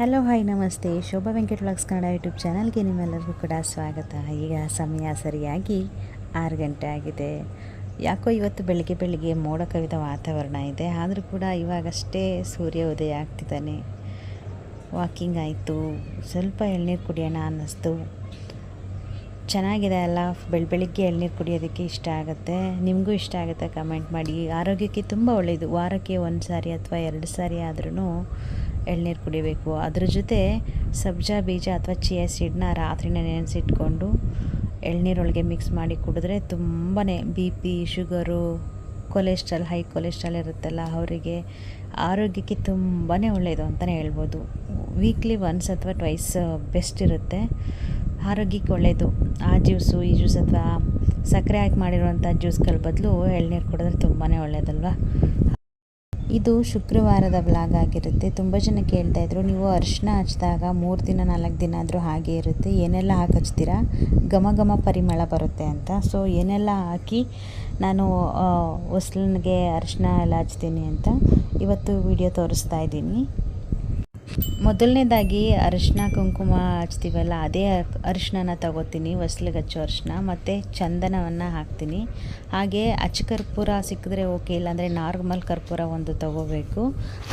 Hello hi ನಮಸ್ತೆ. Shobha Venkat vlogs Kannada YouTube ಚಾನಲ್ಗೆ ನಿಮ್ಮೆಲ್ಲರಿಗೂ ಕೂಡ ಸ್ವಾಗತ. ಈಗ ಸಮಯ ಸರಿಯಾಗಿ 6 ಗಂಟೆ ಆಗಿದೆ. ಯಾಕೋ ಇವತ್ತು ಬೆಳಿಗ್ಗೆ ಮೋಡ ಕವಿದ ವಾತಾವರಣ ಇದೆ. ಆದರೂ ಕೂಡ ಇವಾಗಷ್ಟೇ ಸೂರ್ಯ ಉದಯ ಆಗ್ತಿದ್ದಾನೆ. ವಾಕಿಂಗ್ ಆಯಿತು, ಸ್ವಲ್ಪ ಎಳ್ನೀರು ಕುಡಿಯೋಣ ಅನ್ನಿಸ್ತು. ಚೆನ್ನಾಗಿದೆ ಅಲ್ಲ, ಬೆಳಿಗ್ಗೆ ಎಳ್ನೀರು ಕುಡಿಯೋದಕ್ಕೆ ಇಷ್ಟ ಆಗುತ್ತೆ. ನಿಮಗೂ ಇಷ್ಟ ಆಗುತ್ತೆ ಕಮೆಂಟ್ ಮಾಡಿ. ಆರೋಗ್ಯಕ್ಕೆ ತುಂಬ ಒಳ್ಳೆಯದು. ವಾರಕ್ಕೆ 1 ಸಾರಿ ಅಥವಾ 2 ಸಾರಿ ಆದ್ರೂ ಎಳ್ನೀರು ಕುಡಿಬೇಕು. ಅದ್ರ ಜೊತೆ ಸಬ್ಜಾ ಬೀಜ ಅಥವಾ ಚಿಯಾ ಸೀಡನ್ನ ರಾತ್ರಿನೇ ನೆನೆಸಿಟ್ಕೊಂಡು ಎಳ್ನೀರೊಳಗೆ ಮಿಕ್ಸ್ ಮಾಡಿ ಕುಡಿದ್ರೆ ತುಂಬಾ BP, sugar, cholesterol, high cholesterol ಇರುತ್ತಲ್ಲ ಅವರಿಗೆ ಆರೋಗ್ಯಕ್ಕೆ ತುಂಬಾ ಒಳ್ಳೆಯದು ಅಂತಲೇ ಹೇಳ್ಬೋದು. ವೀಕ್ಲಿ 1 ಅಥವಾ 2 ಬೆಸ್ಟ್ ಇರುತ್ತೆ. ಆರೋಗ್ಯಕ್ಕೆ ಒಳ್ಳೆಯದು. ಆ ಜ್ಯೂಸು ಈ ಜ್ಯೂಸ್ ಅಥವಾ ಸಕ್ಕರೆ ಹಾಕಿ ಮಾಡಿರುವಂಥ ಜ್ಯೂಸ್ಗಳ ಬದಲು ಎಳ್ನೀರು ಕುಡಿದ್ರೆ ತುಂಬಾ ಒಳ್ಳೆಯದಲ್ವ. ಇದು ಶುಕ್ರವಾರದ ವ್ಲಾಗ್ ಆಗಿರುತ್ತೆ. ತುಂಬ ಜನ ಕೇಳ್ತಾಯಿದ್ರು, ನೀವು ಅರಿಶಿನ ಹಚ್ಚಿದಾಗ 3 ದಿನ 4 ದಿನ ಆದರೂ ಹಾಗೆ ಇರುತ್ತೆ, ಏನೆಲ್ಲ ಹಾಕಿ ಹಚ್ತೀರಾ, ಘಮ ಪರಿಮಳ ಬರುತ್ತೆ ಅಂತ. ಸೊ ಏನೆಲ್ಲ ಹಾಕಿ ನಾನು ಹೊಸ್ಲಿಗೆ ಅರಿಶಿನ ಎಲ್ಲ ಹಚ್ತೀನಿ ಅಂತ ಇವತ್ತು ವಿಡಿಯೋ ತೋರಿಸ್ತಾ ಇದ್ದೀನಿ. ಮೊದಲನೇದಾಗಿ ಅರಿಶಿನ ಕುಂಕುಮ ಹಚ್ತೀವಲ್ಲ, ಅದೇ ಅರಿಶಿನ ತಗೋತೀನಿ, ಹೊಸ್ಲಿಗೆ ಹಚ್ಚೋ ಅರಿಶಿನ, ಮತ್ತು ಚಂದನವನ್ನು ಹಾಕ್ತೀನಿ. ಹಾಗೆ ಅಚ್ಚ ಕರ್ಪೂರ ಸಿಕ್ಕಿದ್ರೆ ಓಕೆ, ಇಲ್ಲಾಂದರೆ ನಾರ್ಮಲ್ ಕರ್ಪೂರ ಒಂದು ತಗೋಬೇಕು,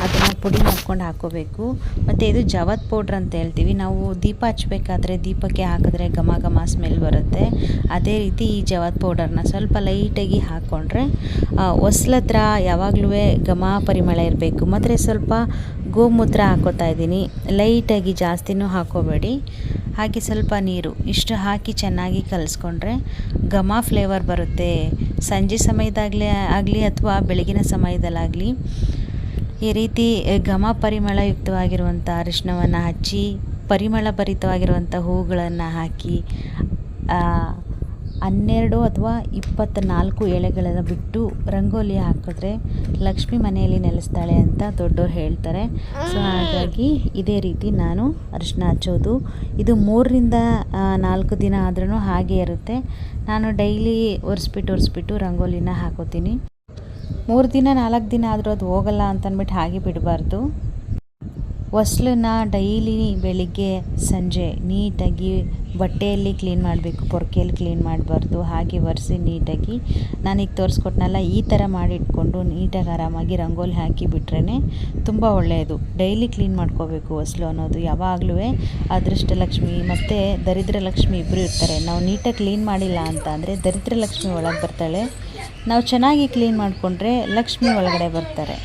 ಅದನ್ನು ಪುಡಿ ಮಾಡ್ಕೊಂಡು ಹಾಕ್ಕೋಬೇಕು. ಮತ್ತು ಇದು ಜವಾದ್ ಪೌಡ್ರ್ ಅಂತ ಹೇಳ್ತೀವಿ. ನಾವು ದೀಪ ಹಚ್ಚಬೇಕಾದ್ರೆ ದೀಪಕ್ಕೆ ಹಾಕಿದ್ರೆ ಘಮ ಸ್ಮೆಲ್ ಬರುತ್ತೆ. ಅದೇ ರೀತಿ ಈ ಜವಾದ್ ಪೌಡರ್ನ ಸ್ವಲ್ಪ ಲೈಟಾಗಿ ಹಾಕ್ಕೊಂಡ್ರೆ ಹೊಸ್ಲತ್ರ ಯಾವಾಗಲೂ ಘಮ ಪರಿಮಳ ಇರಬೇಕು. ಮತ್ತು ಸ್ವಲ್ಪ ಗೋಮೂತ್ರ ಹಾಕೋತಾ ಇದ್ದೀನಿ, ಲೈಟಾಗಿ, ಜಾಸ್ತಿನೂ ಹಾಕೋಬೇಡಿ. ಹಾಗೆ ಸ್ವಲ್ಪ ನೀರು, ಇಷ್ಟು ಹಾಕಿ ಚೆನ್ನಾಗಿ ಕಲಿಸ್ಕೊಂಡ್ರೆ ಘಮ ಫ್ಲೇವರ್ ಬರುತ್ತೆ. ಸಂಜೆ ಸಮಯದಾಗಲಿ ಅಥವಾ ಬೆಳಗಿನ ಸಮಯದಲ್ಲಾಗಲಿ ಈ ರೀತಿ ಘಮ ಪರಿಮಳಯುಕ್ತವಾಗಿರುವಂಥ ಅರಿಶಿನವನ್ನು ಹಚ್ಚಿ ಪರಿಮಳ ಭರಿತವಾಗಿರುವಂಥ ಹೂಗಳನ್ನು ಹಾಕಿ 12 ಅಥವಾ 24 ಎಳೆಗಳನ್ನು ಬಿಟ್ಟು ರಂಗೋಲಿ ಹಾಕಿದ್ರೆ ಲಕ್ಷ್ಮಿ ಮನೆಯಲ್ಲಿ ನೆಲೆಸ್ತಾಳೆ ಅಂತ ದೊಡ್ಡೋರು ಹೇಳ್ತಾರೆ. ಸೊ ಹಾಗಾಗಿ ಇದೇ ರೀತಿ ನಾನು ಅರಿಶಿನ ಹಚ್ಚೋದು. ಇದು 3 ರಿಂದ 4 ದಿನ ಆದ್ರೂ ಹಾಗೆ ಇರುತ್ತೆ. ನಾನು ಡೈಲಿ ಒರೆಸ್ಬಿಟ್ಟು ರಂಗೋಲಿನ ಹಾಕೋತೀನಿ. 3 ದಿನ 4 ದಿನ ಆದರೂ ಅದು ಹೋಗಲ್ಲ ಅಂತಂದ್ಬಿಟ್ಟು ಹಾಗೆ ಬಿಡಬಾರ್ದು. ಹೊಸ್ಲನ್ನ ಡೈಲಿ ಬೆಳಿಗ್ಗೆ ಸಂಜೆ ನೀಟಾಗಿ ಬಟ್ಟೆಯಲ್ಲಿ ಕ್ಲೀನ್ ಮಾಡಬೇಕು, ಪೊರ್ಕೆಯಲ್ಲಿ ಕ್ಲೀನ್ ಮಾಡಬಾರ್ದು. ಹಾಗೆ ಒರೆಸಿ ನೀಟಾಗಿ ನಾನೀಗ ತೋರಿಸ್ಕೊಟ್ನಲ್ಲ, ಈ ಥರ ಮಾಡಿಟ್ಕೊಂಡು ನೀಟಾಗಿ ಆರಾಮಾಗಿ ರಂಗೋಲಿ ಹಾಕಿ ಬಿಟ್ರೇ ತುಂಬ ಒಳ್ಳೆಯದು. ಡೈಲಿ ಕ್ಲೀನ್ ಮಾಡ್ಕೋಬೇಕು. ಹೊಸ್ಲು ಅನ್ನೋದು ಯಾವಾಗಲೂ ಅದೃಷ್ಟ ಲಕ್ಷ್ಮಿ ಮತ್ತು ದರಿದ್ರ ಲಕ್ಷ್ಮಿ ಇಬ್ಬರು ಇರ್ತಾರೆ. ನಾವು ನೀಟಾಗಿ ಕ್ಲೀನ್ ಮಾಡಿಲ್ಲ ಅಂತ ಅಂದರೆ ದರಿದ್ರ ಲಕ್ಷ್ಮಿ ಒಳಗೆ ಬರ್ತಾಳೆ. ನಾವು ಚೆನ್ನಾಗಿ ಕ್ಲೀನ್ ಮಾಡಿಕೊಂಡ್ರೆ ಲಕ್ಷ್ಮಿ ಒಳಗಡೆ ಬರ್ತಾರೆ.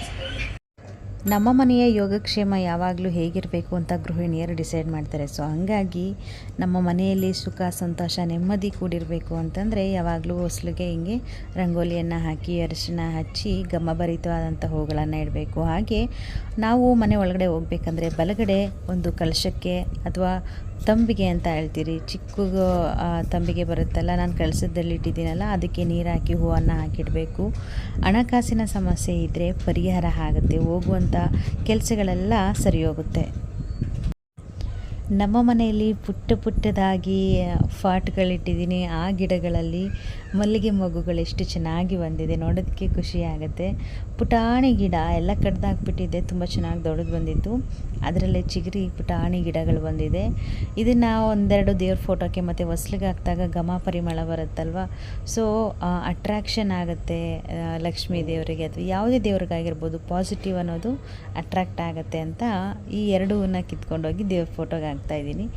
ನಮ್ಮ ಮನೆಯ ಯೋಗಕ್ಷೇಮ ಯಾವಾಗಲೂ ಹೇಗಿರಬೇಕು ಅಂತ ಗೃಹಿಣಿಯರು ಡಿಸೈಡ್ ಮಾಡ್ತಾರೆ. ಸೊ ಹಾಗಾಗಿ ನಮ್ಮ ಮನೆಯಲ್ಲಿ ಸುಖ, ಸಂತೋಷ, ನೆಮ್ಮದಿ ಕೂಡಿರಬೇಕು ಅಂತಂದರೆ ಯಾವಾಗಲೂ ಹೊಸ್ಲಿಗೆ ಹಿಂಗೆ ರಂಗೋಲಿಯನ್ನು ಹಾಕಿ ಅರಿಶಿನ ಹಚ್ಚಿ ಘಮಭರಿತವಾದಂಥ ಹೂಗಳನ್ನು ಇಡಬೇಕು. ಹಾಗೆ ನಾವು ಮನೆ ಒಳಗಡೆ ಹೋಗ್ಬೇಕಂದ್ರೆ ಬಲಗಡೆ ಒಂದು ಕಲಶಕ್ಕೆ ಅಥವಾ ತಂಬಿಗೆ ಅಂತ ಹೇಳ್ತೀರಿ, ಚಿಕ್ಕ ತಂಬಿಗೆ ಬರುತ್ತಲ್ಲ, ನಾನು ಕಳಸದಲ್ಲಿ ಇಟ್ಟಿದ್ದೀನಲ್ಲ, ಅದಕ್ಕೆ ನೀರು ಹಾಕಿ ಹೂವನ್ನು ಹಾಕಿಡಬೇಕು. ಹಣಕಾಸಿನ ಸಮಸ್ಯೆ ಇದ್ದರೆ ಪರಿಹಾರ ಆಗುತ್ತೆ, ಹೋಗುವಂಥ ಕೆಲಸಗಳೆಲ್ಲ ಸರಿ ಹೋಗುತ್ತೆ. ನಮ್ಮ ಮನೆಯಲ್ಲಿ ಪುಟ್ಟದಾಗಿ ಫಾಟ್ಗಳಿಟ್ಟಿದ್ದೀನಿ. ಆ ಗಿಡಗಳಲ್ಲಿ ಮಲ್ಲಿಗೆ ಮೊಗ್ಗುಗಳು ಎಷ್ಟು ಚೆನ್ನಾಗಿ ಬಂದಿದೆ, ನೋಡೋದಕ್ಕೆ ಖುಷಿ ಆಗುತ್ತೆ. ಪುಟಾಣಿ ಗಿಡ ಎಲ್ಲ ಕಡ್ದಾಕ್ಬಿಟ್ಟಿದ್ದೆ, ತುಂಬ ಚೆನ್ನಾಗಿ ದೊಡ್ಡದು ಬಂದಿತ್ತು. ಅದರಲ್ಲೇ ಚಿಗುರಿ ಪುಟಾಣಿ ಗಿಡಗಳು ಬಂದಿದೆ. ಇದನ್ನು 1-2 ದೇವ್ರ ಫೋಟೋಕ್ಕೆ ಮತ್ತು ಹೊಸ್ಲಿಗೆ ಹಾಕಿದಾಗ ಘಮ ಪರಿಮಳ ಬರುತ್ತಲ್ವ. ಸೊ ಅಟ್ರಾಕ್ಷನ್ ಆಗುತ್ತೆ ಲಕ್ಷ್ಮೀ ದೇವರಿಗೆ ಅಥವಾ ಯಾವುದೇ ದೇವ್ರಿಗಾಗಿರ್ಬೋದು. ಪಾಸಿಟಿವ್ ಅನ್ನೋದು ಅಟ್ರಾಕ್ಟ್ ಆಗುತ್ತೆ ಅಂತ ಈ 2 ಹೂವನ್ನ ಕಿತ್ಕೊಂಡೋಗಿ ದೇವ್ರ ಫೋಟೋಗೆ ಹಾಕ್ತಾಯಿದ್ದೀನಿ.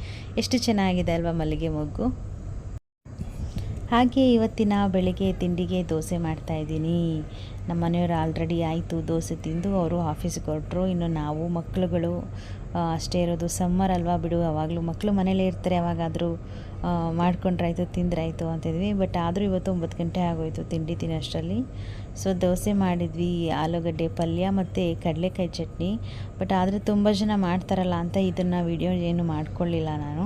ಎಷ್ಟು ಚೆನ್ನಾಗಿದೆ ಅಲ್ವಾ ಮಲ್ಲಿಗೆ ಮೊಗ್ಗು. ಹಾಗೆ ಇವತ್ತಿನ ಬೆಳಿಗ್ಗೆ ತಿಂಡಿಗೆ ದೋಸೆ ಮಾಡ್ತಾಯಿದ್ದೀನಿ. ನಮ್ಮ ಮನೆಯವರು ಆಲ್ರೆಡಿ ಆಯಿತು ದೋಸೆ ತಿಂದು ಅವರು ಆಫೀಸ್ಗೆ ಹೊರಟ್ರು. ಇನ್ನು ನಾವು ಮಕ್ಕಳುಗಳು ಅಷ್ಟೇ ಇರೋದು. ಸಮ್ಮರ್ ಅಲ್ವಾ ಬಿಡು, ಯಾವಾಗಲೂ ಮಕ್ಕಳು ಮನೇಲೇ ಇರ್ತಾರೆ, ಯಾವಾಗಾದರೂ ಮಾಡ್ಕೊಂಡ್ರಾಯ್ತು ತಿಂದ್ರಾಯ್ತು ಅಂತಿದ್ವಿ. ಬಟ್ ಆದರೂ ಇವತ್ತು 9 ಗಂಟೆ ಆಗೋಯಿತು ತಿಂಡಿ ತಿನ್ನೋಷ್ಟರಲ್ಲಿ. ಸೊ ದೋಸೆ ಮಾಡಿದ್ವಿ, ಆಲೂಗಡ್ಡೆ ಪಲ್ಯ ಮತ್ತು ಕಡಲೆಕಾಯಿ ಚಟ್ನಿ. ಬಟ್ ಆದರೆ ತುಂಬ ಜನ ಮಾಡ್ತಾರಲ್ಲ ಅಂತ ಇದನ್ನು ವಿಡಿಯೋ ಏನು ಮಾಡ್ಕೊಳ್ಳಿಲ್ಲ, ನಾನು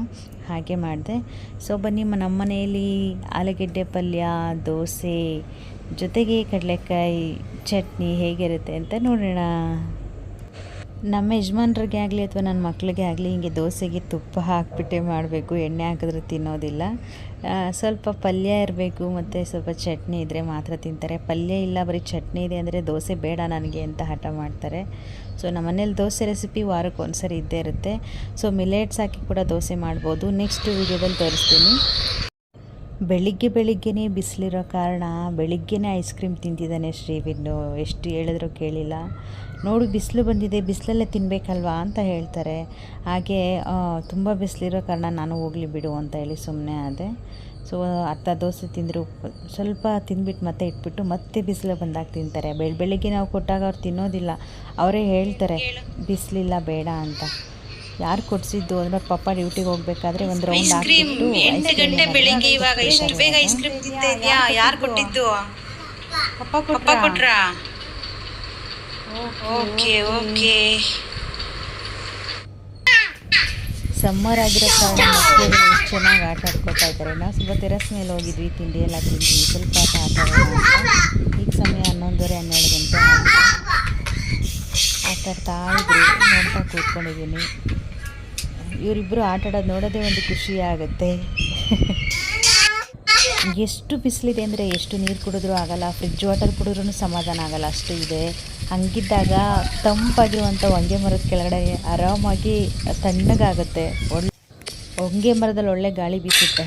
ಹಾಗೆ ಮಾಡಿದೆ. ಸೊ ಬನ್ನಿ, ನಮ್ಮ ಮನೆಯಲ್ಲಿ ಆಲೂಗಡ್ಡೆ ಪಲ್ಯ, ದೋಸೆ ಜೊತೆಗೆ ಕಡಲೆಕಾಯಿ ಚಟ್ನಿ ಹೇಗಿರುತ್ತೆ ಅಂತ ನೋಡೋಣ. ನಮ್ಮ ಯಜಮಾನ್ರಿಗೆ ಆಗಲಿ ಅಥವಾ ನನ್ನ ಮಕ್ಕಳಿಗೆ ಆಗಲಿ ಹಿಂಗೆ ದೋಸೆಗೆ ತುಪ್ಪ ಹಾಕಿಬಿಟ್ಟೆ ಮಾಡಬೇಕು, ಎಣ್ಣೆ ಹಾಕಿದ್ರೆ ತಿನ್ನೋದಿಲ್ಲ. ಸ್ವಲ್ಪ ಪಲ್ಯ ಇರಬೇಕು ಮತ್ತು ಸ್ವಲ್ಪ ಚಟ್ನಿ ಇದ್ದರೆ ಮಾತ್ರ ತಿಂತಾರೆ. ಪಲ್ಯ ಇಲ್ಲ ಬರೀ ಚಟ್ನಿ ಇದೆ ಅಂದರೆ ದೋಸೆ ಬೇಡ ನನಗೆ ಅಂತ ಹಠ ಮಾಡ್ತಾರೆ. ಸೊ ನಮ್ಮನೇಲಿ ದೋಸೆ ರೆಸಿಪಿ ವಾರಕ್ಕೆ ಒಂದು ಸರಿ ಇದ್ದೇ ಇರುತ್ತೆ. ಸೊ ಮಿಲೆಟ್ಸ್ ಹಾಕಿ ಕೂಡ ದೋಸೆ ಮಾಡ್ಬೋದು, ನೆಕ್ಸ್ಟ್ ವೀಡಿಯೋದಲ್ಲಿ ತೋರಿಸ್ತೀನಿ. ಬೆಳಿಗ್ಗೆನೇ ಬಿಸಿಲಿರೋ ಕಾರಣ ಬೆಳಿಗ್ಗೆನೇ ಐಸ್ ಕ್ರೀಮ್ ತಿಂತಿದ್ದಾನೆ ಶ್ರೀವಿನ್ನು. ಎಷ್ಟು ಹೇಳಿದ್ರು ಕೇಳಿಲ್ಲ. ನೋಡು ಬಿಸಿಲು ಬಂದಿದೆ, ಬಿಸಿಲಲ್ಲೇ ತಿನ್ನಬೇಕಲ್ವಾ ಅಂತ ಹೇಳ್ತಾರೆ. ಹಾಗೆ ತುಂಬ ಬಿಸಿಲಿರೋ ಕಾರಣ ನಾನು ಹೋಗಲಿ ಬಿಡು ಅಂತ ಹೇಳಿ ಸುಮ್ಮನೆ ಆದೆ. ಸೊ ಅರ್ಧ ದೋಸೆ ತಿಂದರು, ಸ್ವಲ್ಪ ತಿಂದ್ಬಿಟ್ಟು ಮತ್ತೆ ಇಟ್ಬಿಟ್ಟು ಮತ್ತೆ ಬಿಸಿಲು ಬಂದಾಗ ತಿಂತಾರೆ. ಬೆಳಿಗ್ಗೆ ನಾವು ಕೊಟ್ಟಾಗ ಅವ್ರು ತಿನ್ನೋದಿಲ್ಲ, ಅವರೇ ಹೇಳ್ತಾರೆ ಬಿಸಿಲಿಲ್ಲ ಬೇಡ ಅಂತ. ಯಾರು ಕೊಡಿಸಿದ್ದು ಅಂದರೆ ಪಾಪ ಡ್ಯೂಟಿಗೆ ಹೋಗ್ಬೇಕಾದ್ರೆ ಒಂದು ರೌಂಡ್ ಹಾಕ್ಬಿಟ್ಟು 8 ಗಂಟೆ ಬೆಳಿಗ್ಗೆ ಇವಾಗ ಇಷ್ಟು ಬೇಗ ಐಸ್ ಕ್ರೀಮ್ ತಿಂತಾ ಇದೆಯಾ? ಯಾರು ಕೊಟ್ಟಿದ್ದು? ಪಪ್ಪ ಕೊಟ್ರಾ? Okay okay. ಸಮ್ಮರ್ ಆಗಿರೋ ಕಾರಣ ಮಕ್ಕಳು ಎಷ್ಟು ಚೆನ್ನಾಗಿ ಆಟ ಆಡ್ಕೊತಾ ಇದ್ದಾರೆ. ನಾವು ಸ್ವಲ್ಪ ಟೆರಸ್ ಮೇಲೆ ಹೋಗಿದ್ವಿ, ತಿಂಡಿ ಎಲ್ಲ ತಿಂದ್ವಿ, ಸ್ವಲ್ಪ ಆಟ ಆಡೋಣ ಅಂತ. ಈಗ ಸಮಯ 11:30 12 ಗಂಟೆ ಆಯಿತು. ಆಟ ಆಡ್ತಾ ಇದ್ರು, ನೋಡ್ತಾ ಕೂತ್ಕೊಂಡಿದ್ದೀನಿ. ಇವರಿಬ್ಬರು ಆಟ ಆಡೋದು ನೋಡೋದೇ ಒಂದು ಖುಷಿ ಆಗುತ್ತೆ. ಎಷ್ಟು ಬಿಸಿಲಿದೆ ಅಂದರೆ ಎಷ್ಟು ನೀರು ಕುಡಿದ್ರೂ ಆಗಲ್ಲ, ಫ್ರಿಜ್ ವಾಟರ್ ಕುಡಿದ್ರೂ ಸಮಾಧಾನ ಆಗಲ್ಲ, ಅಷ್ಟು ಇದೆ. ಹಂಗಿದ್ದಾಗ ತಂಪಾಗಿರುವಂಥ ಹೊಂಗೆ ಮರದ ಕೆಳಗಡೆ ಆರಾಮಾಗಿ ತಣ್ಣಗಾಗುತ್ತೆ. ಹೊಂಗೆ ಮರದಲ್ಲಿ ಒಳ್ಳೆ ಗಾಳಿ ಬೀಸುತ್ತೆ.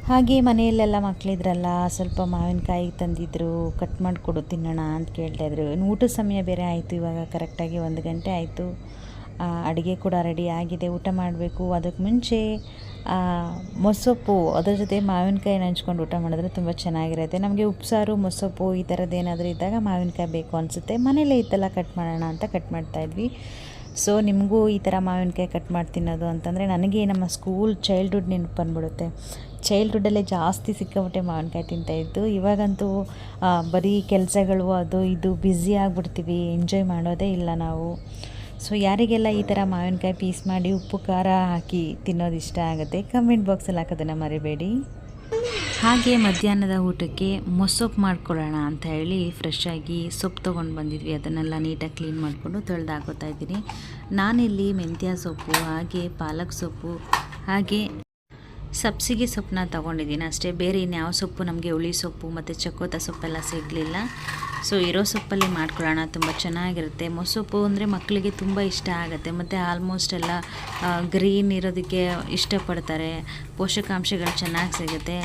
ಹಾಗೆ ಮನೆಯಲ್ಲೆಲ್ಲ ಮಕ್ಕಳಿದ್ರಲ್ಲ, ಸ್ವಲ್ಪ ಮಾವಿನಕಾಯಿ ತಂದಿದ್ರು, ಕಟ್ ಮಾಡಿಕೊಡು ತಿನ್ನೋಣ ಅಂತ ಕೇಳ್ತಾಯಿದ್ರು. ಊಟದ ಸಮಯ ಬೇರೆ ಆಯಿತು, ಇವಾಗ ಕರೆಕ್ಟಾಗಿ 1 ಗಂಟೆ ಆಯಿತು. ಅಡುಗೆ ಕೂಡ ರೆಡಿ ಆಗಿದೆ, ಊಟ ಮಾಡಬೇಕು. ಅದಕ್ಕೆ ಮುಂಚೆ ಮೊಸೊಪ್ಪು ಅದ್ರ ಜೊತೆ ಮಾವಿನಕಾಯಿ ನೆಂಚ್ಕೊಂಡು ಊಟ ಮಾಡಿದ್ರೆ ತುಂಬ ಚೆನ್ನಾಗಿರುತ್ತೆ. ನಮಗೆ ಉಪ್ಸಾರು ಮೊಸೊಪ್ಪು ಈ ಥರದ್ದು ಏನಾದರೂ ಇದ್ದಾಗ ಮಾವಿನಕಾಯಿ ಬೇಕು ಅನಿಸುತ್ತೆ. ಮನೇಲೇ ಇತ್ತಲ್ಲ ಕಟ್ ಮಾಡೋಣ ಅಂತ ಕಟ್ ಮಾಡ್ತಾಯಿದ್ವಿ. ಸೊ ನಿಮಗೂ ಈ ಥರ ಮಾವಿನಕಾಯಿ ಕಟ್ ಮಾಡಿ ತಿನ್ನೋದು ಅಂತಂದರೆ ನನಗೆ ನಮ್ಮ ಸ್ಕೂಲ್ ಚೈಲ್ಡ್ಹುಡ್ ನೆನಪು ಬಂದ್ಬಿಡುತ್ತೆ. ಚೈಲ್ಡ್ಹುಡ್ಡಲ್ಲೇ ಜಾಸ್ತಿ ಸಿಕ್ಕಾಬಿಟ್ಟೆ ಮಾವಿನಕಾಯಿ ತಿಂತಾಯಿದ್ದು. ಇವಾಗಂತೂ ಬರೀ ಕೆಲಸಗಳು ಅದು ಇದು ಬ್ಯುಸಿ ಆಗಿಬಿಡ್ತೀವಿ, ಎಂಜಾಯ್ ಮಾಡೋದೇ ಇಲ್ಲ ನಾವು. ಸೊ ಯಾರಿಗೆಲ್ಲ ಈ ಥರ ಮಾವಿನಕಾಯಿ ಪೀಸ್ ಮಾಡಿ ಉಪ್ಪು ಖಾರ ಹಾಕಿ ತಿನ್ನೋದು ಇಷ್ಟ ಆಗುತ್ತೆ, ಕಮೆಂಟ್ ಬಾಕ್ಸಲ್ಲಿ ಹಾಕೋದನ್ನು ಮರಿಬೇಡಿ. ಹಾಗೆ ಮಧ್ಯಾಹ್ನದ ಊಟಕ್ಕೆ ಮೊಸೊಪ್ಪು ಮಾಡ್ಕೊಳ್ಳೋಣ ಅಂತ ಹೇಳಿ ಫ್ರೆಶ್ ಆಗಿ ಸೊಪ್ಪು ತೊಗೊಂಡು ಬಂದಿದ್ವಿ. ಅದನ್ನೆಲ್ಲ ನೀಟಾಗಿ ಕ್ಲೀನ್ ಮಾಡಿಕೊಂಡು ತೊಳೆದು ಹಾಕೋತಾ ಇದ್ದೀನಿ. ನಾನಿಲ್ಲಿ ಮೆಂತ್ಯ ಸೊಪ್ಪು, ಹಾಗೆ ಪಾಲಕ್ ಸೊಪ್ಪು, ಹಾಗೆ ಸಬ್ಸಿಗೆ ಸೊಪ್ಪನ್ನ ತೊಗೊಂಡಿದ್ದೀನಿ ಅಷ್ಟೇ. ಬೇರೆ ಇನ್ಯಾವ ಸೊಪ್ಪು ನಮಗೆ ಹುಳಿ ಸೊಪ್ಪು ಮತ್ತು ಚಕೋತ ಸೊಪ್ಪೆಲ್ಲ ಸಿಗಲಿಲ್ಲ. ಸೊ ಇರೋ ಸೊಪ್ಪಲ್ಲಿ ಮಾಡ್ಕೊಳ್ಳೋಣ, ತುಂಬ ಚೆನ್ನಾಗಿರುತ್ತೆ. ಮೊಸೊಪ್ಪು ಅಂದರೆ ಮಕ್ಕಳಿಗೆ ತುಂಬ ಇಷ್ಟ ಆಗುತ್ತೆ, ಮತ್ತು ಆಲ್ಮೋಸ್ಟ್ ಎಲ್ಲ ಗ್ರೀನ್ ಇರೋದಕ್ಕೆ ಇಷ್ಟಪಡ್ತಾರೆ, ಪೋಷಕಾಂಶಗಳು ಚೆನ್ನಾಗಿ ಸಿಗುತ್ತೆ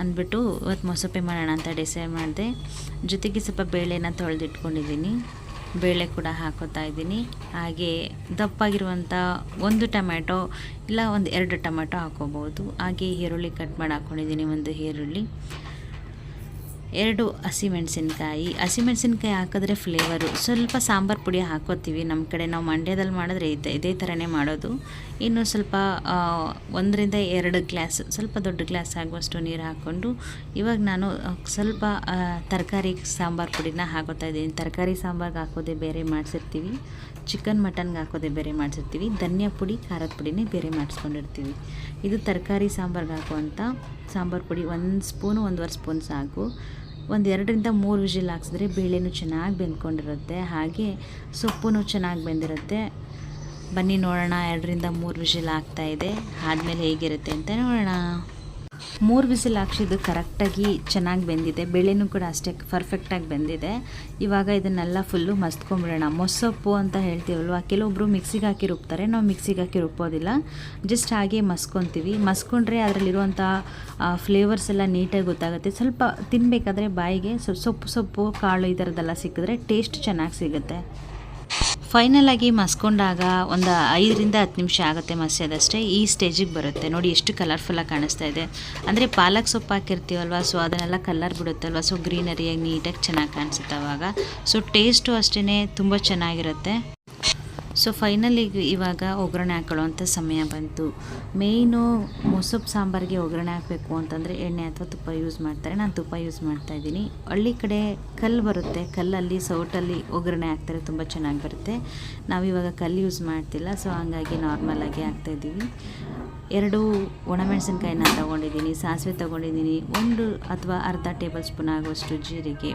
ಅಂದ್ಬಿಟ್ಟು ಇವತ್ತು ಮೊಸೊಪ್ಪೆ ಮಾಡೋಣ ಅಂತ ಡಿಸೈಡ್ ಮಾಡಿದೆ. ಜೊತೆಗೆ ಸ್ವಲ್ಪ ಬೇಳೆನ ತೊಳೆದಿಟ್ಕೊಂಡಿದ್ದೀನಿ, ಬೇಳೆ ಕೂಡ ಹಾಕೋತಾ ಇದ್ದೀನಿ. ಹಾಗೆ ದಪ್ಪಾಗಿರುವಂಥ 1 ಟೊಮ್ಯಾಟೊ ಇಲ್ಲ 2 ಟೊಮ್ಯಾಟೊ ಹಾಕೋಬೋದು. ಹಾಗೆ ಈರುಳ್ಳಿ ಕಟ್ ಮಾಡಿ ಹಾಕ್ಕೊಂಡಿದ್ದೀನಿ, 1 ಈರುಳ್ಳಿ, 2 ಹಸಿಮೆಣಸಿನ್ಕಾಯಿ ಹಾಕಿದ್ರೆ ಫ್ಲೇವರು. ಸ್ವಲ್ಪ ಸಾಂಬಾರು ಪುಡಿ ಹಾಕೋತೀವಿ ನಮ್ಮ ಕಡೆ, ನಾವು ಮಂಡ್ಯದಲ್ಲಿ ಮಾಡಿದ್ರೆ ಇದೇ ಥರನೇ ಮಾಡೋದು. ಇನ್ನು ಸ್ವಲ್ಪ 1 ರಿಂದ 2 ಗ್ಲಾಸ್, ಸ್ವಲ್ಪ ದೊಡ್ಡ ಗ್ಲಾಸ್ ಆಗುವಷ್ಟು ನೀರು ಹಾಕ್ಕೊಂಡು ಇವಾಗ ನಾನು ಸ್ವಲ್ಪ ತರಕಾರಿ ಸಾಂಬಾರು ಪುಡಿನ ಹಾಕೋತಾ ಇದ್ದೀನಿ. ತರಕಾರಿ ಸಾಂಬಾರ್ಗೆ ಹಾಕೋದೇ ಬೇರೆ ಮಾಡಿಸಿರ್ತೀವಿ, ಚಿಕನ್ ಮಟನ್ಗೆ ಹಾಕೋದೇ ಬೇರೆ ಮಾಡಿಸಿರ್ತೀವಿ, ಧನಿಯಾ ಪುಡಿ ಖಾರದ ಪುಡಿನೇ ಬೇರೆ ಮಾಡಿಸ್ಕೊಂಡಿರ್ತೀವಿ. ಇದು ತರಕಾರಿ ಸಾಂಬಾರ್ಗೆ ಹಾಕುವಂಥ ಸಾಂಬಾರು ಪುಡಿ 1 ಸ್ಪೂನು 1.5 ಸ್ಪೂನ್ ಸಾಕು. 2 ರಿಂದ 3 ವಿಜಿಲ್ ಹಾಕ್ಸಿದ್ರೆ ಬೇಳೆನೂ ಚೆನ್ನಾಗಿ ಬೆಂದ್ಕೊಂಡಿರುತ್ತೆ, ಹಾಗೆ ಸೊಪ್ಪು ಚೆನ್ನಾಗಿ ಬೆಂದಿರುತ್ತೆ. ಬನ್ನಿ ನೋಡೋಣ, 2 ರಿಂದ 3 ವಿಜಿಲ್ ಆಗ್ತಾಯಿದೆ, ಆದಮೇಲೆ ಹೇಗಿರುತ್ತೆ ಅಂತ ನೋಡೋಣ. 3 ವಿಸಿಲ್ ಹಾಕ್ಸಿದ್ದು ಕರೆಕ್ಟಾಗಿ ಚೆನ್ನಾಗಿ ಬೆಂದಿದೆ, ಬೇಳೆನೂ ಕೂಡ ಅಷ್ಟೇ ಪರ್ಫೆಕ್ಟಾಗಿ ಬೆಂದಿದೆ. ಇವಾಗ ಇದನ್ನೆಲ್ಲ ಫುಲ್ಲು ಮಸ್ತ್ಕೊಂಡ್ಬಿಡೋಣ. ಮೊಸೊಪ್ಪು ಅಂತ ಹೇಳ್ತೀವಲ್ವ, ಕೆಲವೊಬ್ಬರು ಮಿಕ್ಸಿಗೆ ಹಾಕಿ ರುಬ್ತಾರೆ, ನಾವು ಮಿಕ್ಸಿಗೆ ಹಾಕಿ ರುಬ್ಬೋದಿಲ್ಲ, ಜಸ್ಟ್ ಹಾಗೆ ಮಸ್ಕೊತೀವಿ. ಮಸ್ಕೊಂಡ್ರೆ ಅದರಲ್ಲಿರುವಂಥ ಫ್ಲೇವರ್ಸ್ ಎಲ್ಲ ನೀಟಾಗಿ ಗೊತ್ತಾಗುತ್ತೆ. ಸ್ವಲ್ಪ ತಿನ್ನಬೇಕಾದ್ರೆ ಬಾಯಿಗೆ ಸೊಪ್ಪು ಕಾಳು ಈ ಥರದ್ದೆಲ್ಲ ಸಿಕ್ಕಿದ್ರೆ ಟೇಸ್ಟ್ ಚೆನ್ನಾಗಿ ಸಿಗುತ್ತೆ. ಫೈನಲಾಗಿ ಮಸ್ಕೊಂಡಾಗ ಒಂದು 5 ರಿಂದ 10 ನಿಮಿಷ ಆಗುತ್ತೆ ಮಸ್ಯೋದಷ್ಟೇ. ಈ ಸ್ಟೇಜಿಗೆ ಬರುತ್ತೆ ನೋಡಿ, ಎಷ್ಟು ಕಲರ್ಫುಲ್ಲಾಗಿ ಕಾಣಿಸ್ತಾ ಇದೆ. ಅಂದರೆ ಪಾಲಕ್ ಸೊಪ್ಪು ಹಾಕಿರ್ತೀವಲ್ವ, ಸೊ ಅದನ್ನೆಲ್ಲ ಕಲರ್ ಬಿಡುತ್ತಲ್ವ, ಸೊ ಗ್ರೀನರಿಯಾಗಿ ನೀಟಾಗಿ ಚೆನ್ನಾಗಿ ಕಾಣಿಸುತ್ತೆ ಅವಾಗ. ಸೊ ಟೇಸ್ಟು ಅಷ್ಟೇ ತುಂಬ ಚೆನ್ನಾಗಿರುತ್ತೆ. ಸೊ ಫೈನಲಿ ಇವಾಗ ಒಗ್ಗರಣೆ ಹಾಕೊಳ್ಳೋವಂಥ ಸಮಯ ಬಂತು. ಮೇಯ್ನು ಮೊಸೊಪ್ಪು ಸಾಂಬಾರಿಗೆ ಒಗ್ಗರಣೆ ಹಾಕಬೇಕು ಅಂತಂದರೆ ಎಣ್ಣೆ ಅಥವಾ ತುಪ್ಪ ಯೂಸ್ ಮಾಡ್ತಾರೆ, ನಾನು ತುಪ್ಪ ಯೂಸ್ ಮಾಡ್ತಾಯಿದ್ದೀನಿ. ಹಳ್ಳಿ ಕಡೆ ಕಲ್ಲು ಬರುತ್ತೆ, ಕಲ್ಲಲ್ಲಿ ಸೌಟಲ್ಲಿ ಒಗ್ಗರಣೆ ಹಾಕ್ತಾರೆ, ತುಂಬ ಚೆನ್ನಾಗಿ ಬರುತ್ತೆ. ನಾವಿವಾಗ ಕಲ್ಲು ಯೂಸ್ ಮಾಡ್ತಿಲ್ಲ, ಸೊ ಹಂಗಾಗಿ ನಾರ್ಮಲಾಗಿ ಹಾಕ್ತಾಯಿದ್ದೀವಿ. 2 ಒಣಮೆಣಸಿನ್ಕಾಯಿನ ತೊಗೊಂಡಿದ್ದೀನಿ, ಸಾಸಿವೆ ತೊಗೊಂಡಿದ್ದೀನಿ, 1 ಅಥವಾ ಅರ್ಧ ಟೇಬಲ್ ಸ್ಪೂನ್ ಆಗುವಷ್ಟು ಜೀರಿಗೆ.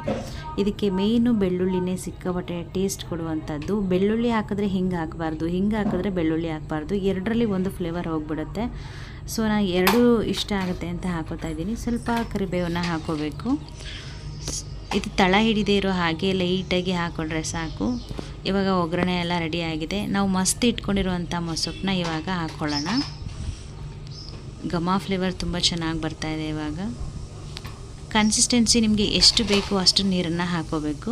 ಇದಕ್ಕೆ ಮೇಯ್ನು ಬೆಳ್ಳುಳ್ಳಿನೇ ಸಿಕ್ಕಾಪಟ್ಟೆ ಟೇಸ್ಟ್ ಕೊಡುವಂಥದ್ದು. ಬೆಳ್ಳುಳ್ಳಿ ಹಾಕಿದ್ರೆ ಹಿಂಗೆ ಹಾಕಬಾರ್ದು, ಹಿಂಗೆ ಹಾಕಿದ್ರೆ ಬೆಳ್ಳುಳ್ಳಿ ಹಾಕಬಾರ್ದು, ಎರಡರಲ್ಲಿ ಒಂದು ಫ್ಲೇವರ್ ಹೋಗಿಬಿಡುತ್ತೆ. ಸೊ ನಾನು 2 ಇಷ್ಟ ಆಗುತ್ತೆ ಅಂತ ಹಾಕೋತಾ ಇದ್ದೀನಿ. ಸ್ವಲ್ಪ ಕರಿಬೇವನ್ನ ಹಾಕೋಬೇಕು. ಇದು ತಳ ಹಿಡಿದೇ ಇರೋ ಹಾಗೆ ಲೈಟಾಗಿ ಹಾಕ್ಕೊಂಡ್ರೆ ಸಾಕು. ಇವಾಗ ಒಗ್ಗರಣೆ ಎಲ್ಲ ರೆಡಿ ಆಗಿದೆ. ನಾವು ಮಸ್ತ್ ಇಟ್ಕೊಂಡಿರುವಂಥ ಮೊಸಪ್ಪನ್ನ ಇವಾಗ ಹಾಕ್ಕೊಳ್ಳೋಣ. ಘಮ ಫ್ಲೇವರ್ ತುಂಬ ಚೆನ್ನಾಗಿ ಬರ್ತಾಯಿದೆ. ಇವಾಗ ಕನ್ಸಿಸ್ಟೆನ್ಸಿ ನಿಮಗೆ ಎಷ್ಟು ಬೇಕು ಅಷ್ಟು ನೀರನ್ನು ಹಾಕೋಬೇಕು.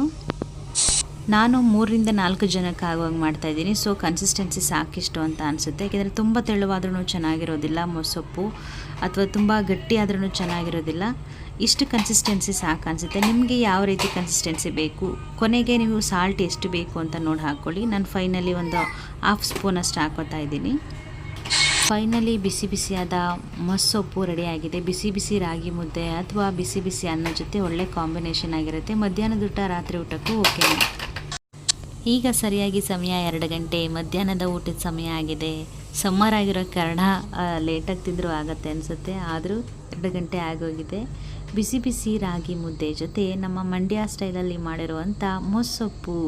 ನಾನು 3ರಿಂದ 4 ಜನಕ್ಕೆ ಆಗುವಂಗೆ ಮಾಡ್ತಾಯಿದ್ದೀನಿ. ಸೊ ಕನ್ಸಿಸ್ಟೆನ್ಸಿ ಸಾಕಿಷ್ಟು ಅಂತ ಅನಿಸುತ್ತೆ. ಯಾಕೆಂದರೆ ತುಂಬ ತೆಳುವಾದ್ರೂ ಚೆನ್ನಾಗಿರೋದಿಲ್ಲ ಮೊಸಪ್ಪು, ಅಥವಾ ತುಂಬ ಗಟ್ಟಿ ಆದ್ರೂ ಚೆನ್ನಾಗಿರೋದಿಲ್ಲ. ಇಷ್ಟು ಕನ್ಸಿಸ್ಟೆನ್ಸಿ ಸಾಕು ಅನಿಸುತ್ತೆ. ನಿಮಗೆ ಯಾವ ರೀತಿ ಕನ್ಸಿಸ್ಟೆನ್ಸಿ ಬೇಕು, ಕೊನೆಗೆ ನೀವು ಸಾಲ್ಟ್ ಎಷ್ಟು ಬೇಕು ಅಂತ ನೋಡಿ ಹಾಕ್ಕೊಳ್ಳಿ. ನಾನು ಫೈನಲಿ ಒಂದು 1/2 ಸ್ಪೂನಷ್ಟು ಹಾಕೋತಾ ಇದ್ದೀನಿ. ಫೈನಲಿ ಬಿಸಿ ಬಿಸಿಯಾದ ಮೊಸಪ್ಪು ರೆಡಿಯಾಗಿದೆ. ಬಿಸಿ ಬಿಸಿ ರಾಗಿ ಮುದ್ದೆ ಅಥವಾ ಬಿಸಿ ಬಿಸಿ ಅನ್ನ ಜೊತೆ ಒಳ್ಳೆ ಕಾಂಬಿನೇಷನ್ ಆಗಿರುತ್ತೆ. ಮಧ್ಯಾಹ್ನದ ಊಟ ರಾತ್ರಿ ಊಟಕ್ಕೂ ಓಕೆ. ಈಗ ಸರಿಯಾಗಿ ಸಮಯ 2 ಗಂಟೆ, ಮಧ್ಯಾಹ್ನದ ಊಟದ ಸಮಯ ಆಗಿದೆ. ಸಮ್ಮರ್ ಆಗಿರೋ ಕಾರಣ ಲೇಟಾಗಿ ತಿಂದರೂ ಆಗುತ್ತೆ ಅನಿಸುತ್ತೆ, ಆದರೂ 2 ಗಂಟೆ ಆಗೋಗಿದೆ. ಬಿಸಿ ಬಿಸಿ ರಾಗಿ ಮುದ್ದೆ ಜೊತೆ ನಮ್ಮ ಮಂಡ್ಯ ಸ್ಟೈಲಲ್ಲಿ ಮಾಡಿರುವಂಥ ಮೊಸಪ್ಪು,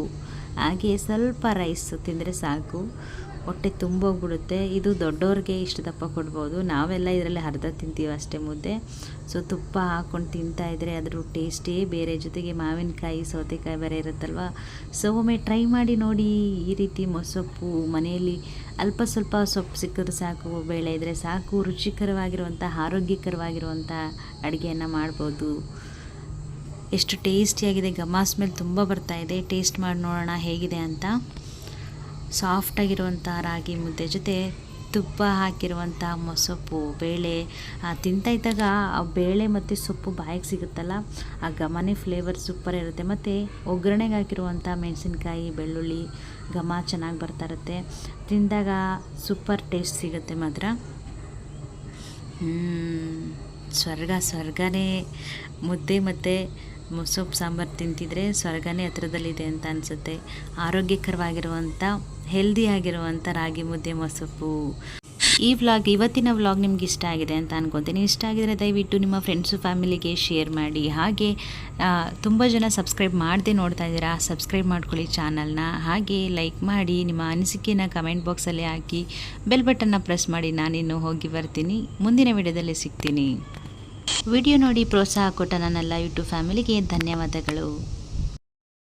ಹಾಗೆ ಸ್ವಲ್ಪ ರೈಸ್ ತಿಂದರೆ ಸಾಕು, ಹೊಟ್ಟೆ ತುಂಬೋಗ್ಬಿಡುತ್ತೆ. ಇದು ದೊಡ್ಡವ್ರಿಗೆ ಇಷ್ಟು ದಪ್ಪ ಕೊಡ್ಬೋದು, ನಾವೆಲ್ಲ ಇದರಲ್ಲಿ ಅರ್ಧ ತಿಂತೀವಿ ಅಷ್ಟೇ ಮುದ್ದೆ. ಸೊ ತುಪ್ಪ ಹಾಕ್ಕೊಂಡು ತಿಂತಾಯಿದ್ರೆ ಅದ್ರ ಟೇಸ್ಟೇ ಬೇರೆ. ಜೊತೆಗೆ ಮಾವಿನಕಾಯಿ, ಸೌತೆಕಾಯಿ ಬೇರೆ ಇರುತ್ತಲ್ವ. ಸೊ ಒಮ್ಮೆ ಟ್ರೈ ಮಾಡಿ ನೋಡಿ. ಈ ರೀತಿ ಮೊಸಪ್ಪು ಮನೆಯಲ್ಲಿ ಅಲ್ಪ ಸ್ವಲ್ಪ ಸೊಪ್ಪು ಸಿಕ್ಕಿದ್ರೆ ಸಾಕು, ಬೇಳೆ ಇದ್ದರೆ ಸಾಕು, ರುಚಿಕರವಾಗಿರುವಂಥ ಆರೋಗ್ಯಕರವಾಗಿರುವಂಥ ಅಡುಗೆಯನ್ನು ಮಾಡ್ಬೋದು. ಎಷ್ಟು ಟೇಸ್ಟಿಯಾಗಿದೆ, ಘಮ ಸ್ಮೆಲ್ ತುಂಬ ಬರ್ತಾಯಿದೆ. ಟೇಸ್ಟ್ ಮಾಡಿ ನೋಡೋಣ ಹೇಗಿದೆ ಅಂತ. ಸಾಫ್ಟಾಗಿರುವಂಥ ರಾಗಿ ಮುದ್ದೆ ಜೊತೆ ತುಪ್ಪ ಹಾಕಿರುವಂಥ ಮೊಸಪ್ಪು, ಬೇಳೆ ತಿಂತಾಯಿದ್ದಾಗ ಆ ಬೇಳೆ ಮತ್ತು ಸೊಪ್ಪು ಬಾಯಿಗೆ ಸಿಗುತ್ತಲ್ಲ, ಆ ಘಮನೇ ಫ್ಲೇವರ್ ಸೂಪರ್ ಇರುತ್ತೆ. ಮತ್ತು ಒಗ್ಗರಣೆಗೆ ಹಾಕಿರುವಂಥ ಮೆಣಸಿನ್ಕಾಯಿ, ಬೆಳ್ಳುಳ್ಳಿ ಘಮ ಚೆನ್ನಾಗಿ ಬರ್ತಾ ಇರುತ್ತೆ. ತಿಂದಾಗ ಸೂಪರ್ ಟೇಸ್ಟ್ ಸಿಗುತ್ತೆ ಮಾತ್ರ. ಸ್ವರ್ಗನೇ. ಮುದ್ದೆ ಮತ್ತು ಮೊಸಪ್ಪು ಸಾಂಬಾರು ತಿಂತಿದ್ರೆ ಸ್ವರ್ಗನೇ ಹತ್ರದಲ್ಲಿದೆ ಅಂತ ಅನಿಸುತ್ತೆ. ಆರೋಗ್ಯಕರವಾಗಿರುವಂಥ ಹೆಲ್ದಿ ಆಗಿರುವಂಥ ರಾಗಿ ಮುದ್ದೆ ಮೊಸಪ್ಪು. ಇವತ್ತಿನ ವ್ಲಾಗ್ ನಿಮ್ಗೆ ಇಷ್ಟ ಆಗಿದೆ ಅಂತ ಅನ್ಕೊತೀನಿ. ಇಷ್ಟ ಆಗಿದರೆ ದಯವಿಟ್ಟು ನಿಮ್ಮ ಫ್ರೆಂಡ್ಸು ಫ್ಯಾಮಿಲಿಗೆ ಶೇರ್ ಮಾಡಿ. ಹಾಗೆ ತುಂಬ ಜನ ಸಬ್ಸ್ಕ್ರೈಬ್ ಮಾಡದೆ ನೋಡ್ತಾ ಇದ್ದೀರಾ, ಸಬ್ಸ್ಕ್ರೈಬ್ ಮಾಡ್ಕೊಳ್ಳಿ ಚಾನಲ್ನ. ಹಾಗೆ ಲೈಕ್ ಮಾಡಿ, ನಿಮ್ಮ ಅನಿಸಿಕೆನ ಕಮೆಂಟ್ ಬಾಕ್ಸಲ್ಲಿ ಹಾಕಿ, ಬೆಲ್ ಬಟನ್ನ ಪ್ರೆಸ್ ಮಾಡಿ. ನಾನಿನ್ನು ಹೋಗಿ ಬರ್ತೀನಿ, ಮುಂದಿನ ವಿಡಿಯೋದಲ್ಲಿ ಸಿಗ್ತೀನಿ. ವಿಡಿಯೋ ನೋಡಿ ಪ್ರೋತ್ಸಾಹ ಕೊಟ್ಟ ನನ್ನೆಲ್ಲ ಯೂಟ್ಯೂಬ್ ಫ್ಯಾಮಿಲಿಗೆ ಧನ್ಯವಾದಗಳು.